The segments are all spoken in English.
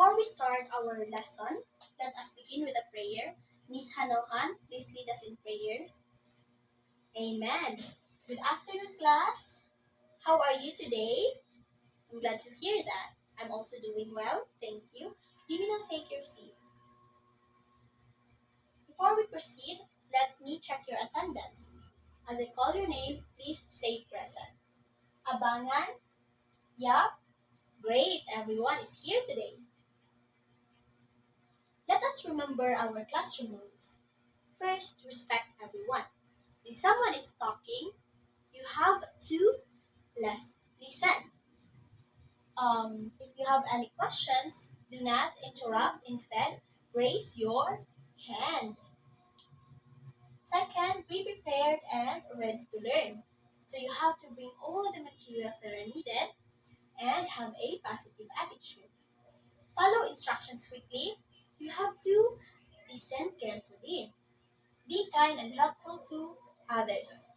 Before we start our lesson, let us begin with a prayer. Miss Hanohan, please lead us in prayer. Amen. Good afternoon, class. How are you today? I'm glad to hear that. I'm also doing well, thank you. You may now take your seat. Before we proceed, let me check your attendance. As I call your name, please say present. Abangan? Yup. Great, everyone is here today. Let us remember our classroom rules. First, respect everyone. When someone is talking, you have to listen. If you have any questions, do not interrupt. Instead, raise your hand. Second, be prepared and ready to learn. So you have to bring all the materials that are needed and have a positive attitude. Follow instructions quickly. So you have to listen carefully. Be kind and helpful to others.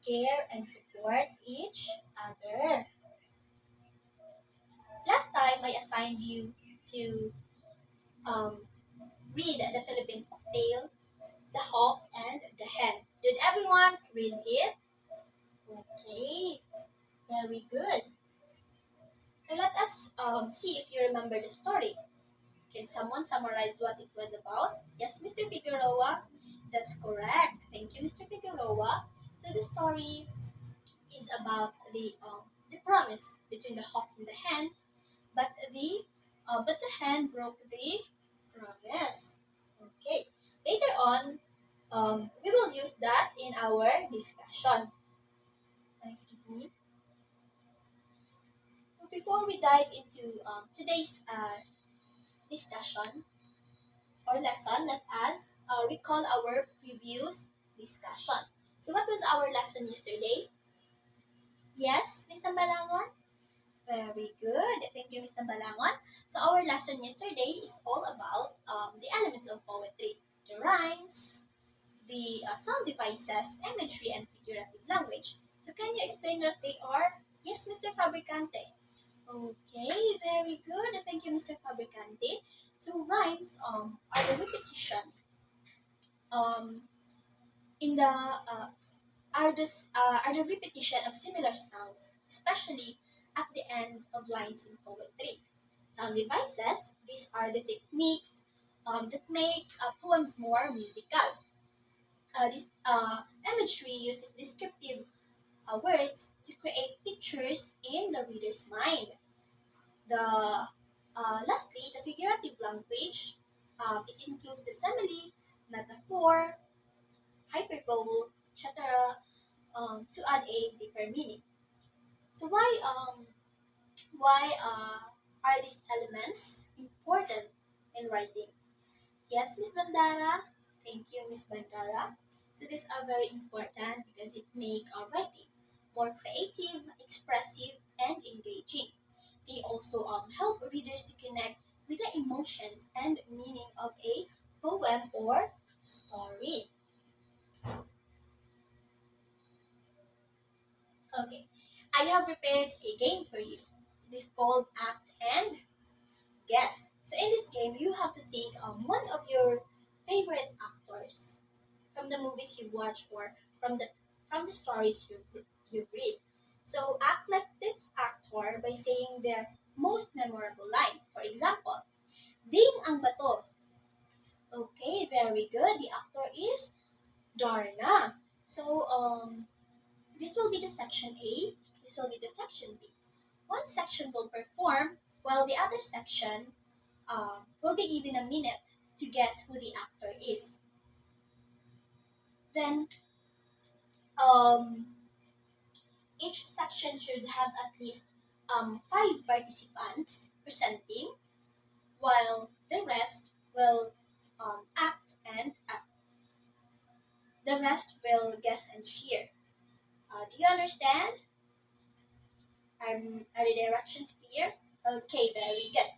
Care and support each other. Last time I assigned you to um, read the Philippine tale, The Hawk and the Hen. Did everyone read it? Okay, very good. So let us see if you remember the story. Can someone summarize what it was about? Yes, Mr. Figueroa. That's correct. Thank you, Mr. Figueroa. So the story is about the promise between the hawk and the hen, but the hen broke the promise. Okay. Later on, we will use that in our discussion. Excuse me. Before we dive into today's discussion or lesson, let us recall our previous discussion. So, what was our lesson yesterday? Yes, Mr. Balangon? Very good. Thank you, Mr. Balangon. So our lesson yesterday is all about the elements of poetry, the rhymes, the sound devices, imagery, and figurative language. So can you explain what they are? Yes, Mr. Fabricante. Okay, very good. Thank you, Mr. Fabricante. So rhymes are the repetition um, in the are the repetition of similar sounds, especially at the end of lines in poetry. Sound devices, these are the techniques that make poems more musical. This imagery uses descriptive words to create pictures in the reader's mind. Lastly, the figurative language, it includes the simile, metaphor, hyperbole, etc., to add a deeper meaning. So why are these elements important in writing? Yes, Miss Bandara. Thank you, Miss Bandara. So these are very important because it makes writing more creative, expressive, and engaging. They also help readers to connect with the emotions and meaning of a poem or story. Okay, I have prepared a game for you. It is called Act and Guess. So in this game, you have to think one of your favorite actors from the movies you watch or from the stories you read. So act like this actor by saying their most memorable line. For example, Ding ang bato. Okay, very good. The actor is Darna. So this will be the section A. This will be the section B. One section will perform while the other section will be given a minute to guess who the actor is. Then um, each section should have at least five participants presenting, while the rest will act and the rest will guess and cheer. Do you understand? Are the directions clear? Okay, very good.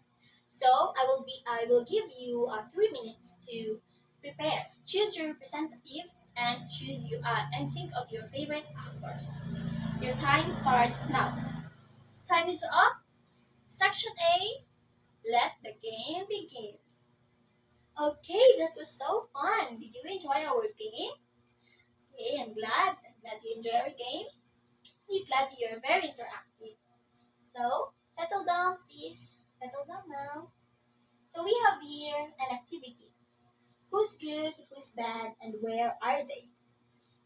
So I will give you 3 minutes to prepare. Choose your representatives and and think of your favorite actors. Your time starts now. Time is up. Section A, Let the game begins. Okay, that was so fun. Did you enjoy our game? Okay, I'm glad. I'm glad you enjoy our game. You class, you're very interactive. So, settle down, please. Settle down now. So, we have here an activity. Who's good, who's bad, and where are they?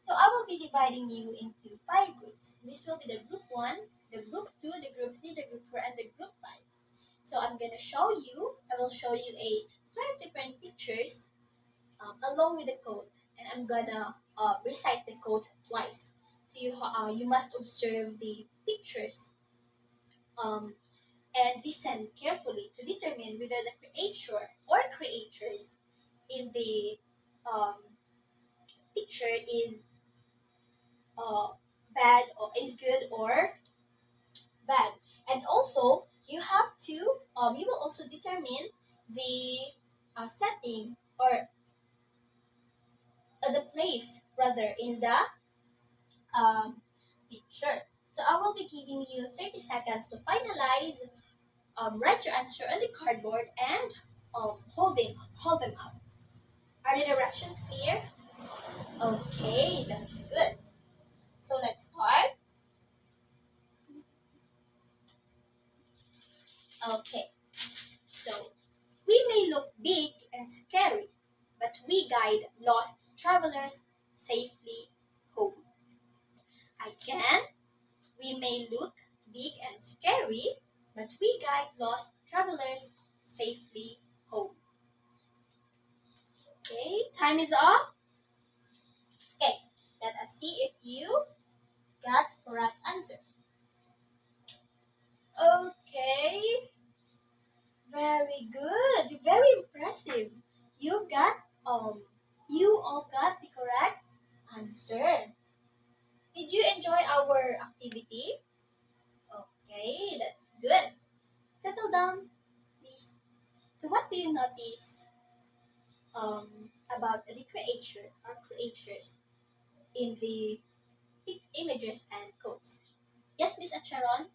So, I will be dividing you into five groups. This will be the group 1, the group 2, the group 3, the group 4, and the group 5. So, I will show you a five different pictures along with the code, and I'm gonna recite the code twice. So, you must observe the pictures um, and listen carefully to determine whether the creator or creators in the um, picture is uh, bad or is good or bad. And also, you will also determine the setting or the place rather in the picture. So I will be giving you 30 seconds to finalize, write your answer on the cardboard, and hold them up. Are the directions clear? Okay, that's good. So let's start. Okay, so we may look big and scary, but we guide lost travelers safely home. Again, we may look big and scary, but we guide lost travelers safely home. Okay, time is up. Okay, let us see if you got correct answer. Okay, very good. Very impressive. You got you all got the correct answer. Did you enjoy our activity? Okay, that's good. Settle down, please. So what do you notice about the creature or creatures in the images and codes? Yes, Miss Acharon?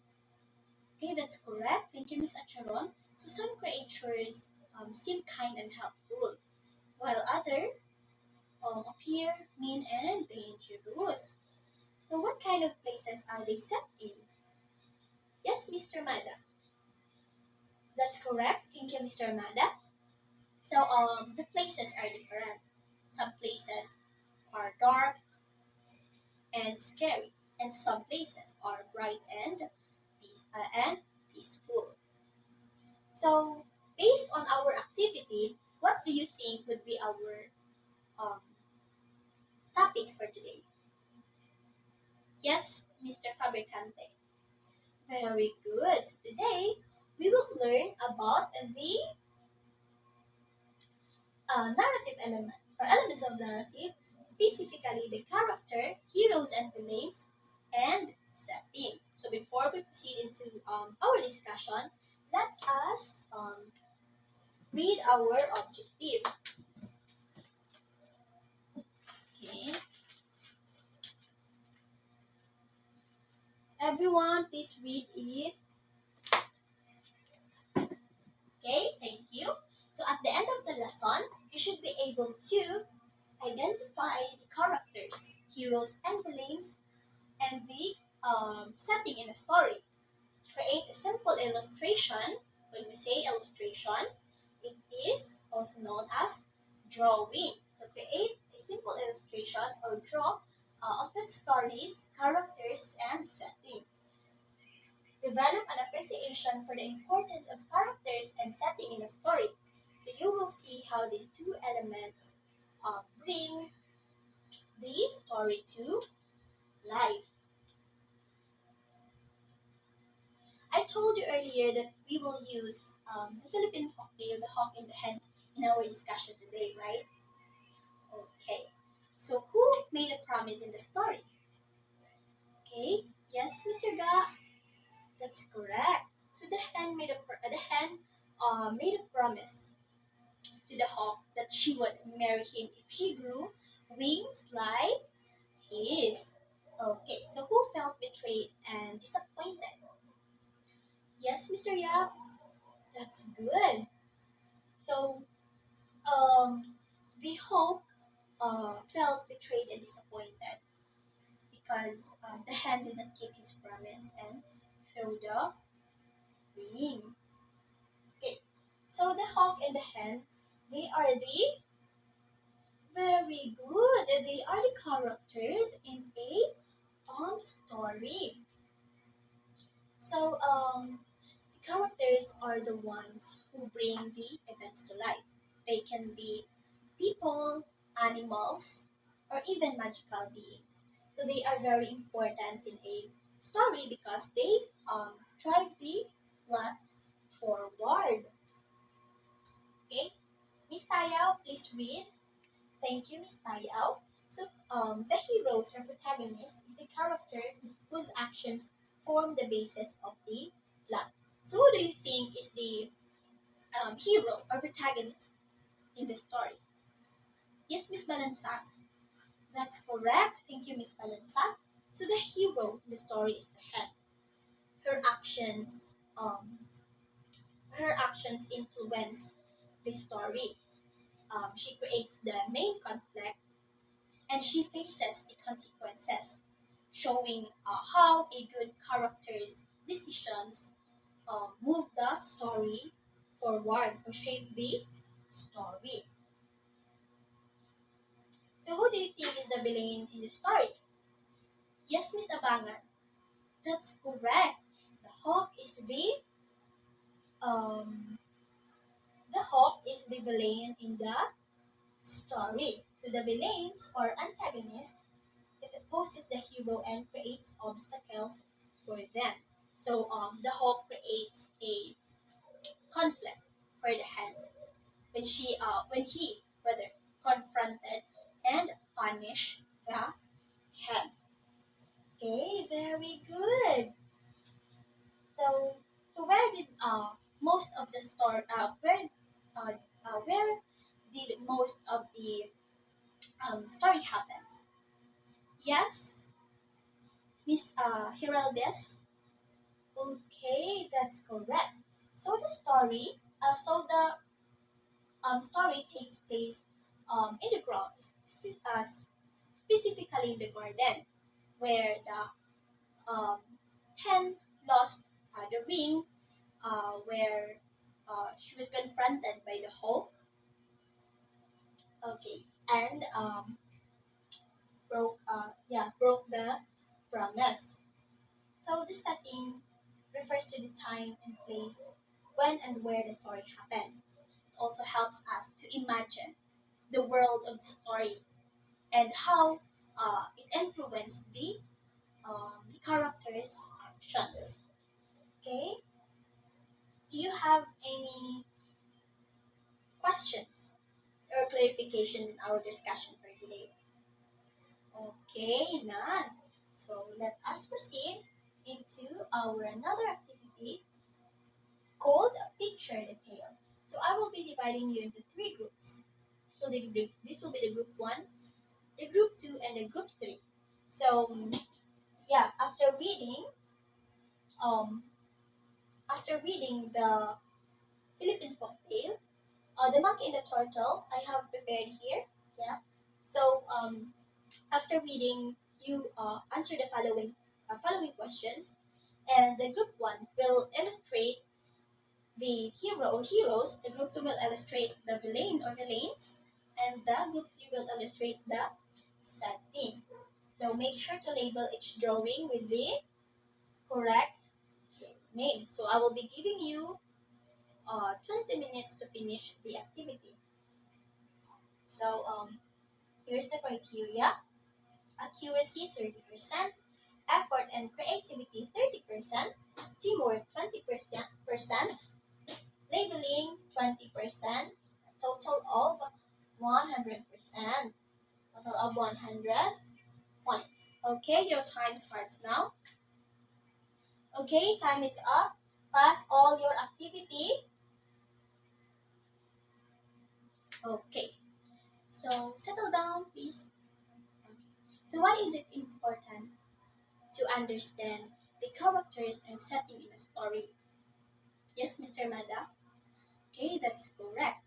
Okay, that's correct. Thank you, Miss Acharon. So some creatures seem kind and helpful, while others appear mean and dangerous. So what kind of places are they set in? Yes, Mr. Mada. That's correct. Thank you, Mr. Mada. So the places are different. Some places are dark and scary, and some places are bright and peaceful. So based on our activity, what do you think would be our um, topic for today? Yes, Mr. Fabricante. Very good. Today we will learn about the narrative elements or elements of narrative, specifically the character, heroes and villains, and setting. So before we proceed into our discussion, let us read our objective. Okay. Everyone, please read it. Okay, thank you. So at the end of the lesson, you should be able to identify the characters, heroes and villains, and the setting in a story. Create a simple illustration. When we say illustration, it is also known as drawing. So create a simple illustration or draw of the stories, characters, and setting. Develop an appreciation for the importance of characters and setting in a story. So you will see how these two elements bring the story to life. I told you earlier that we will use the Philippine folktale, The Hawk and the Hen, in our discussion today, right? Okay. So who made a promise in the story? Okay. Yes, Mr. Ga. That's correct. So the hen made a promise to the hawk that she would marry him if she grew wings like his. Okay. So who felt betrayed and disappointed? Yes, Mr. Yap. That's good. So, um, the Hulk felt betrayed and disappointed because the hen didn't keep his promise and threw the ring. Okay, so the Hawk and the hen, they are the very good. They are the characters in a story. So the characters are the ones who bring the events to life. They can be people, animals, or even magical beings. So they are very important in a story because they drive the plot forward. Okay, Miss Tayao, please read. Thank you, Miss Tayao. So, the heroes or protagonist is the character whose actions form the basis of the plot. So, who do you think is the hero or protagonist in the story? Yes, Miss Balansa. That's correct. Thank you, Miss Balansa. So, the hero in the story is the head. Her actions, her actions influence the story. She creates the main conflict and she faces the consequences, showing how a good character's decisions move the story forward or shape the story. So, who do you think is the villain in the story? Yes, Miss Abangan, that's correct. The hawk is um, the hawk is the villain in the story. So the villains or antagonists it opposes the hero and creates obstacles for them. So the Hawk creates a conflict for the hand when he rather confronted and punished the hand. Okay, very good. So where did most of the story where did most of the story happens? Yes, Miss Heraldess. Okay, that's correct. So the story takes place in the ground, specifically in the garden, where the hen lost the ring, where she was confronted by the hawk. Okay, and broke the promise. So the setting refers to the time and place when and where the story happened. Also helps us to imagine the world of the story and how it influenced the characters' actions. Okay, do you have any questions or clarifications in our discussion for today? Okay, none. So let us proceed into our another activity called Picture the Tale. So I will be dividing you into three groups. This will be the group one, the group two, and the group three. So yeah, um, after reading the Philippine folktale, the monkey and the turtle, I have prepared here. Yeah. So after reading, you answer the following questions, and the group one will illustrate the hero or heroes. The group two will illustrate the villain or villains, and the group three will illustrate the setting. So make sure to label each drawing with the correct name. So I will be giving you 20 minutes to finish the activity. So here's the criteria: accuracy 30%, effort and creativity 30%, teamwork 20%, labeling 20%, total of 100%, total of 100 points. Okay, your time starts now. Okay, time is up. Pass all your activity. Okay, so settle down, please. So why is it important to understand the characters and setting in a story? Yes, Mr. Mada? that's correct.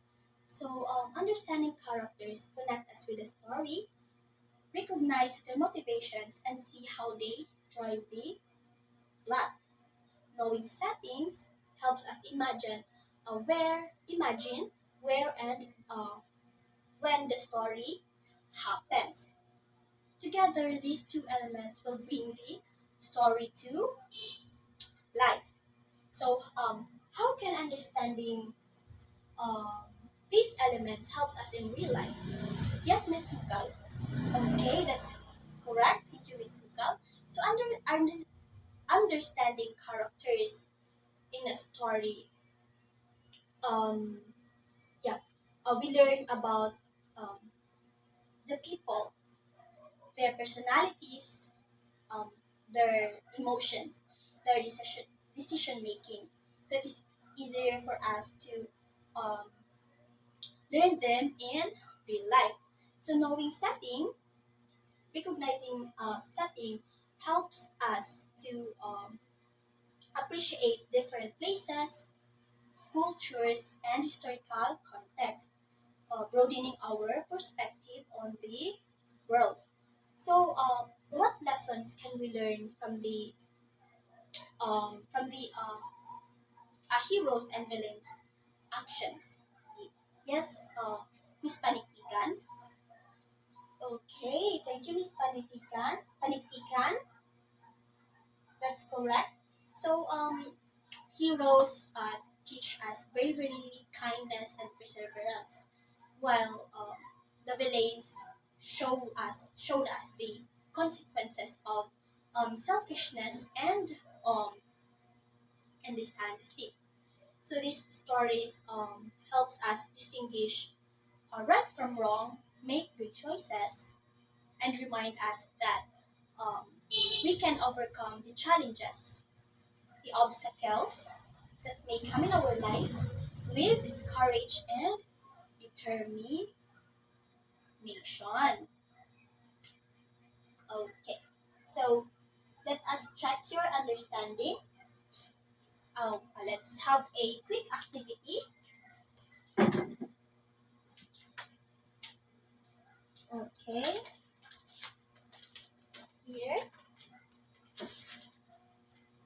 So, understanding characters connect us with the story, recognize their motivations, and see how they drive the plot. Knowing settings helps us imagine where and when the story happens. Together, these two elements will bring the story to life. So, how can understanding um, these elements helps us in real life? Yes, Miss Sukal. Okay, that's correct. Thank you, Miss Sukal. So, understanding characters in a story, um, yeah, we learn about um, the people, their personalities, um, their emotions, their decision making. So it is easier for us to um, learn them in real life. So knowing setting, recognizing setting helps us to appreciate different places, cultures, and historical context, broadening our perspective on the world. So, what lessons can we learn from the heroes and villains' actions? Yes, Miss Panitikan. Okay, thank you, Miss Panitikan. Panitikan, that's correct. So, heroes teach us bravery, kindness, and perseverance, while the villains showed us the consequences of selfishness um, and dishonesty. So these stories helps us distinguish right from wrong, make good choices, and remind us that um, we can overcome the challenges, the obstacles that may come in our life with courage and determination. Okay, so let us check your understanding. Let's have a quick activity. Okay, here.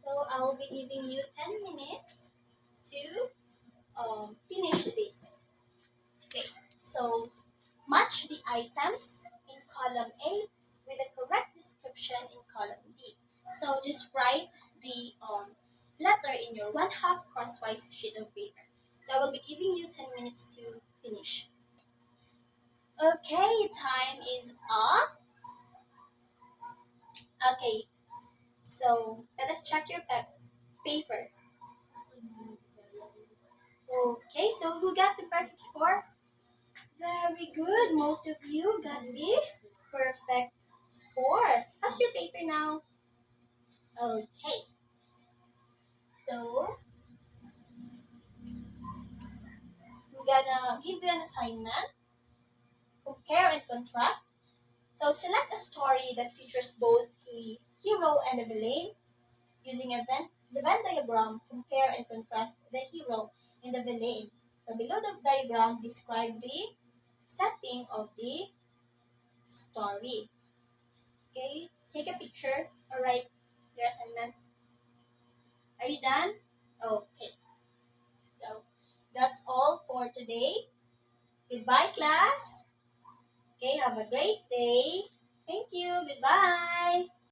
So I'll be giving you 10 minutes to finish this. Okay, so match the items in column A with the correct description in column B. So just write the letter in your one-half crosswise sheet of paper. So I will be giving you 10 minutes to finish. Okay, time is up. Okay, so let us check your paper. Okay, so who got the perfect score? Very good. Most of you got the perfect score. How's your paper now? Okay, so I'm gonna give you an assignment. Compare and contrast. So select a story that features both a hero and a villain. Using the Venn diagram, compare and contrast the hero and the villain. So below the diagram, describe the setting of the story. Okay, take a picture or write your assignment. Are you done? Okay, so that's all for today. Goodbye, class. Okay, have a great day. Thank you. Goodbye.